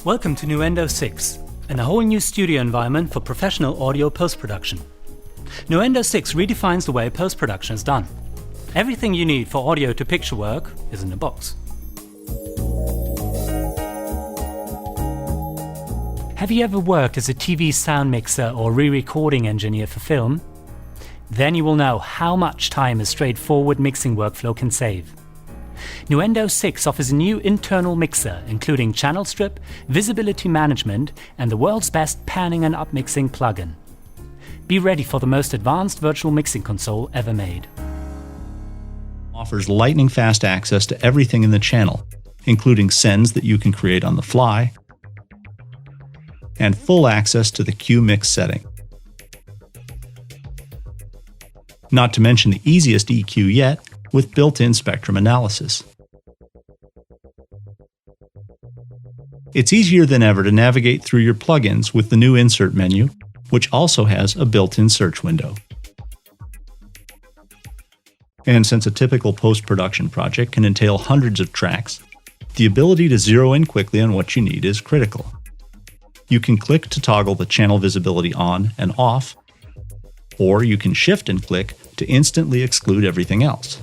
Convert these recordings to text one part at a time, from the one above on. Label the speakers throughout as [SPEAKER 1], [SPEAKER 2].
[SPEAKER 1] Welcome to Nuendo 6, and a whole new studio environment for professional audio post-production. Nuendo 6 redefines the way post-production is done. Everything you need for audio to picture work is in the box. Have you ever worked as a TV sound mixer or re-recording engineer for film? Then you will know how much time a straightforward mixing workflow can save. Nuendo 6 offers a new internal mixer, including channel strip, visibility management, and the world's best panning and upmixing plugin. Be ready for the most advanced virtual mixing console ever made.
[SPEAKER 2] Offers lightning-fast access to everything in the channel, including sends that you can create on the fly, and full access to the Q mix setting. Not to mention the easiest EQ yet, with built-in spectrum analysis. It's easier than ever to navigate through your plugins with the new Insert menu, which also has a built-in search window. And since a typical post-production project can entail hundreds of tracks, the ability to zero in quickly on what you need is critical. You can click to toggle the channel visibility on and off, or you can shift and click to instantly exclude everything else.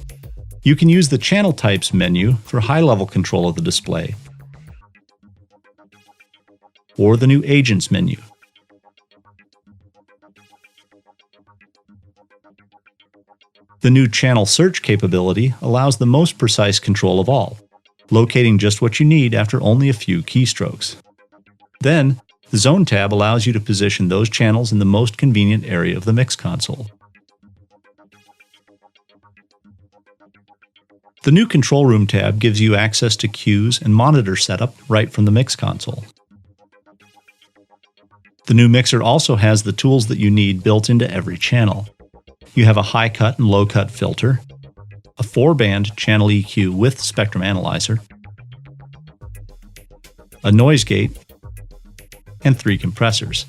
[SPEAKER 2] You can use the Channel Types menu for high-level control of the display, or the new Agents menu. The new Channel Search capability allows the most precise control of all, locating just what you need after only a few keystrokes. Then, the Zone tab allows you to position those channels in the most convenient area of the mix console. The new Control Room tab gives you access to cues and monitor setup right from the mix console. The new mixer also has the tools that you need built into every channel. You have a high cut and low cut filter, a 4-band channel EQ with spectrum analyzer, a noise gate, and 3 compressors.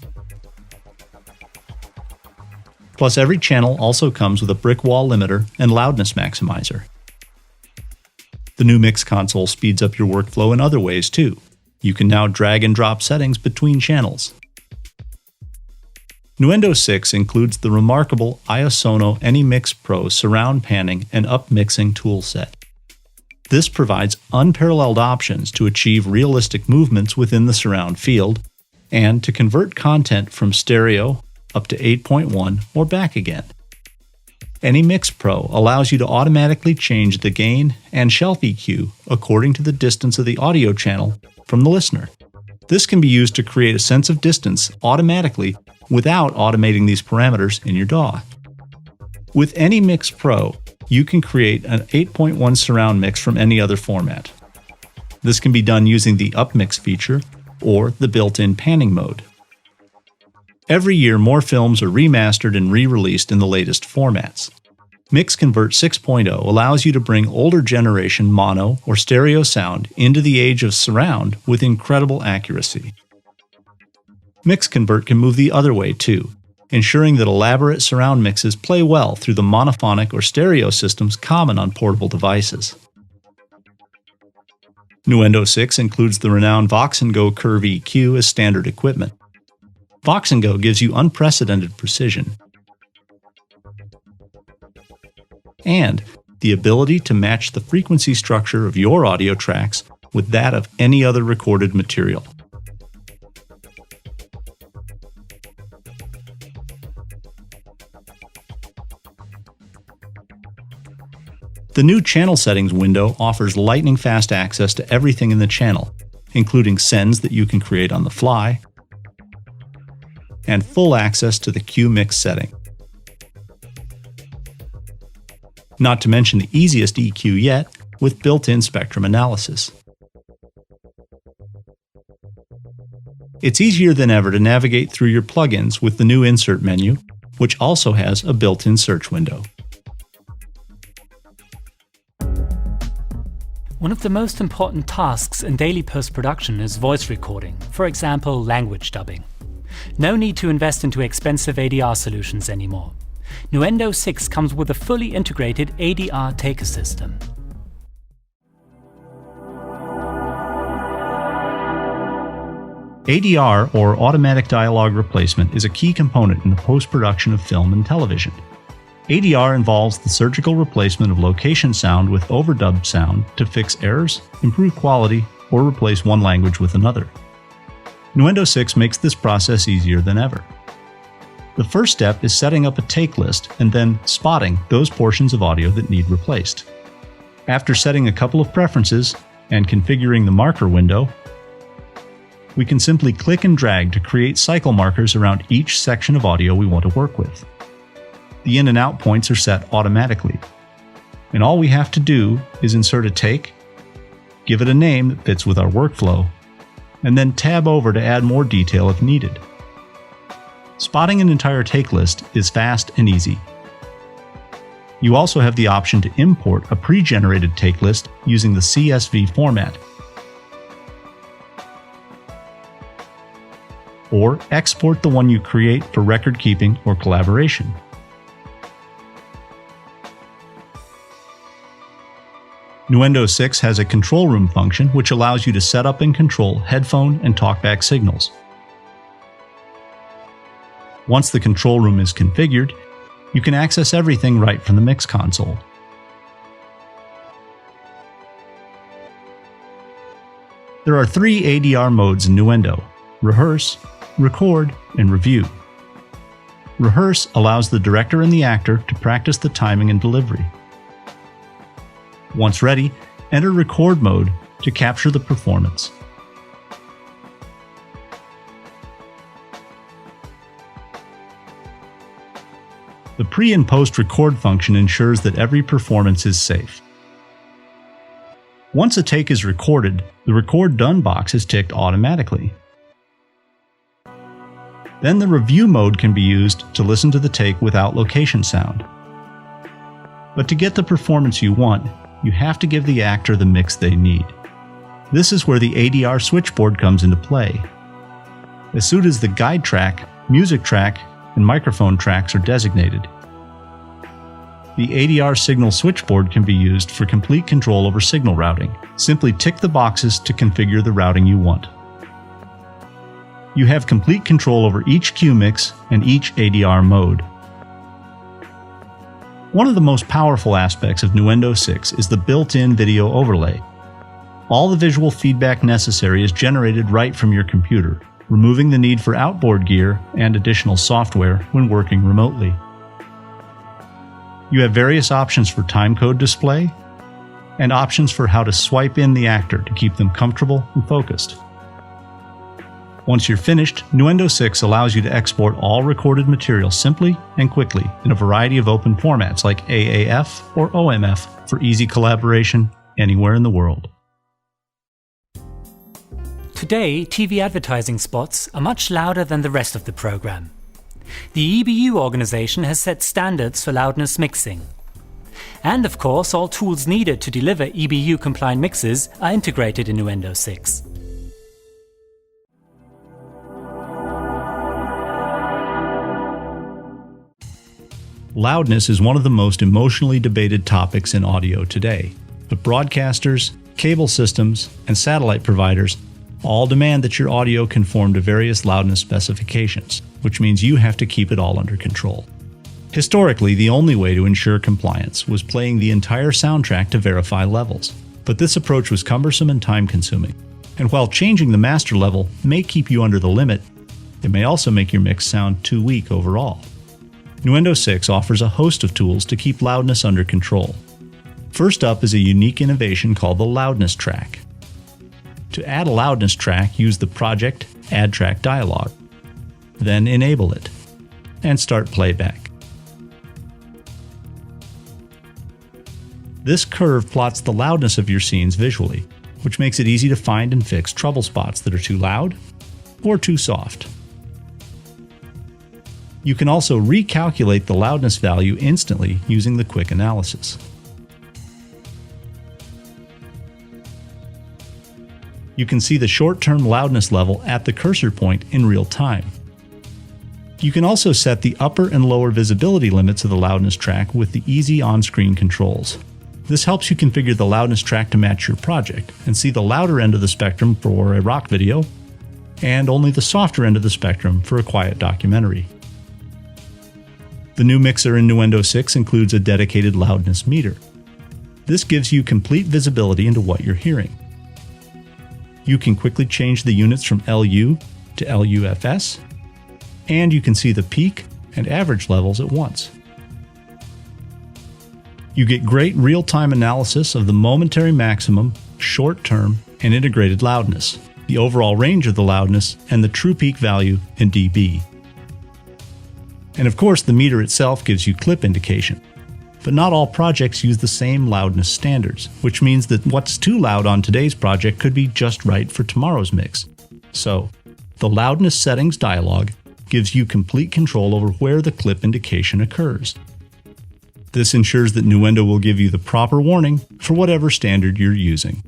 [SPEAKER 2] Plus, every channel also comes with a brick wall limiter and loudness maximizer. The new mix console speeds up your workflow in other ways too. You can now drag and drop settings between channels. Nuendo 6 includes the remarkable Iosono AnyMix Pro surround panning and upmixing toolset. This provides unparalleled options to achieve realistic movements within the surround field and to convert content from stereo up to 8.1 or back again. AnyMix Pro allows you to automatically change the gain and shelf EQ according to the distance of the audio channel from the listener. This can be used to create a sense of distance automatically without automating these parameters in your DAW. With AnyMix Pro, you can create an 8.1 surround mix from any other format. This can be done using the upmix feature or the built-in panning mode. Every year, more films are remastered and re-released in the latest formats. MixConvert 6.0 allows you to bring older generation mono or stereo sound into the age of surround with incredible accuracy. MixConvert can move the other way too, ensuring that elaborate surround mixes play well through the monophonic or stereo systems common on portable devices. Nuendo 6 includes the renowned Vox & Go Curve EQ as standard equipment. Vox & Go gives you unprecedented precision and the ability to match the frequency structure of your audio tracks with that of any other recorded material. The new Channel Settings window offers lightning-fast access to everything in the channel, including sends that you can create on the fly, and full access to the Q mix setting. Not to mention the easiest EQ yet, with built-in spectrum analysis. It's easier than ever to navigate through your plugins with the new Insert menu, which also has a built-in search window.
[SPEAKER 1] One of the most important tasks in daily post-production is voice recording, for example, language dubbing. No need to invest into expensive ADR solutions anymore. Nuendo 6 comes with a fully integrated ADR taker system.
[SPEAKER 2] ADR, or automatic dialogue replacement, is a key component in the post-production of film and television. ADR involves the surgical replacement of location sound with overdubbed sound to fix errors, improve quality, or replace one language with another. Nuendo 6 makes this process easier than ever. The first step is setting up a take list and then spotting those portions of audio that need replaced. After setting a couple of preferences and configuring the marker window, we can simply click and drag to create cycle markers around each section of audio we want to work with. The in and out points are set automatically, and all we have to do is insert a take, give it a name that fits with our workflow, and then tab over to add more detail if needed. Spotting an entire take list is fast and easy. You also have the option to import a pre-generated take list using the CSV format, or export the one you create for record keeping or collaboration. Nuendo 6 has a control room function which allows you to set up and control headphone and talkback signals. Once the control room is configured, you can access everything right from the mix console. There are 3 ADR modes in Nuendo: Rehearse, Record, and Review. Rehearse allows the director and the actor to practice the timing and delivery. Once ready, enter Record mode to capture the performance. The pre- and post-record function ensures that every performance is safe. Once a take is recorded, the Record Done box is ticked automatically. Then the Review mode can be used to listen to the take without location sound. But to get the performance you want, you have to give the actor the mix they need. This is where the ADR switchboard comes into play. As soon as the guide track, music track, and microphone tracks are designated, the ADR signal switchboard can be used for complete control over signal routing. Simply tick the boxes to configure the routing you want. You have complete control over each cue mix and each ADR mode. One of the most powerful aspects of Nuendo 6 is the built-in video overlay. All the visual feedback necessary is generated right from your computer, removing the need for outboard gear and additional software when working remotely. You have various options for timecode display and options for how to swipe in the actor to keep them comfortable and focused. Once you're finished, Nuendo 6 allows you to export all recorded material simply and quickly in a variety of open formats like AAF or OMF for easy collaboration anywhere in the world.
[SPEAKER 1] Today, TV advertising spots are much louder than the rest of the program. The EBU organization has set standards for loudness mixing. And of course, all tools needed to deliver EBU-compliant mixes are integrated in Nuendo 6.
[SPEAKER 2] Loudness is one of the most emotionally debated topics in audio today, but broadcasters, cable systems, and satellite providers all demand that your audio conform to various loudness specifications, which means you have to keep it all under control. Historically, the only way to ensure compliance was playing the entire soundtrack to verify levels, but this approach was cumbersome and time-consuming. And while changing the master level may keep you under the limit, it may also make your mix sound too weak overall. Nuendo 6 offers a host of tools to keep loudness under control. First up is a unique innovation called the loudness track. To add a loudness track, use the Project Add Track dialog. Then enable it, and start playback. This curve plots the loudness of your scenes visually, which makes it easy to find and fix trouble spots that are too loud or too soft. You can also recalculate the loudness value instantly using the quick analysis. You can see the short-term loudness level at the cursor point in real time. You can also set the upper and lower visibility limits of the loudness track with the easy on-screen controls. This helps you configure the loudness track to match your project and see the louder end of the spectrum for a rock video and only the softer end of the spectrum for a quiet documentary. The new mixer in Nuendo 6 includes a dedicated loudness meter. This gives you complete visibility into what you're hearing. You can quickly change the units from LU to LUFS, and you can see the peak and average levels at once. You get great real-time analysis of the momentary maximum, short-term, and integrated loudness, the overall range of the loudness, and the true peak value in dB. And of course, the meter itself gives you clip indication. But not all projects use the same loudness standards, which means that what's too loud on today's project could be just right for tomorrow's mix. So, the loudness settings dialog gives you complete control over where the clip indication occurs. This ensures that Nuendo will give you the proper warning for whatever standard you're using.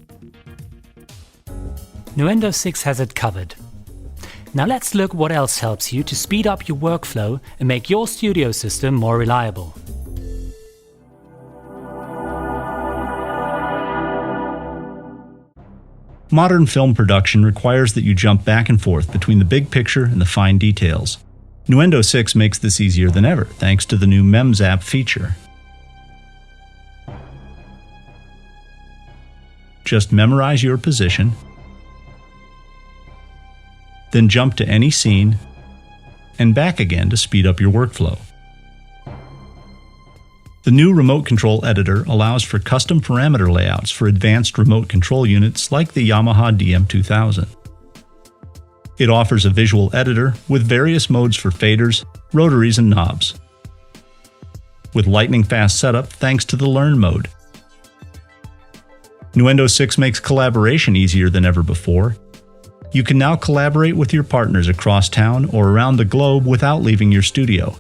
[SPEAKER 1] Nuendo 6 has it covered. Now let's look what else helps you to speed up your workflow and make your studio system more reliable.
[SPEAKER 2] Modern film production requires that you jump back and forth between the big picture and the fine details. Nuendo 6 makes this easier than ever thanks to the new MEMS app feature. Just memorize your position, then jump to any scene, and back again to speed up your workflow. The new remote control editor allows for custom parameter layouts for advanced remote control units like the Yamaha DM2000. It offers a visual editor with various modes for faders, rotaries, and knobs. With lightning-fast setup thanks to the Learn mode. Nuendo 6 makes collaboration easier than ever before. You can now collaborate with your partners across town or around the globe without leaving your studio.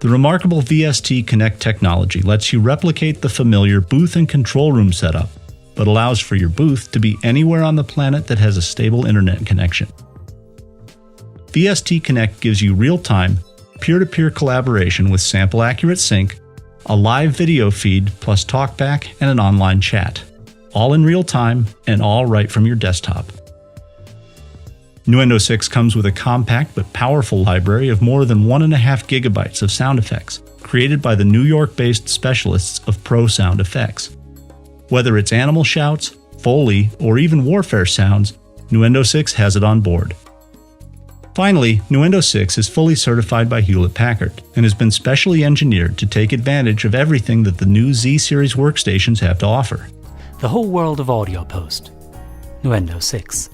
[SPEAKER 2] The remarkable VST Connect technology lets you replicate the familiar booth and control room setup, but allows for your booth to be anywhere on the planet that has a stable internet connection. VST Connect gives you real-time, peer-to-peer collaboration with sample-accurate sync, a live video feed plus talkback, and an online chat. All in real time and all right from your desktop. Nuendo 6 comes with a compact but powerful library of more than 1.5 gigabytes of sound effects, created by the New York-based specialists of Pro Sound Effects. Whether it's animal shouts, Foley, or even warfare sounds, Nuendo 6 has it on board. Finally, Nuendo 6 is fully certified by Hewlett-Packard and has been specially engineered to take advantage of everything that the new Z-Series workstations have to offer.
[SPEAKER 1] The whole world of audio post. Nuendo 6.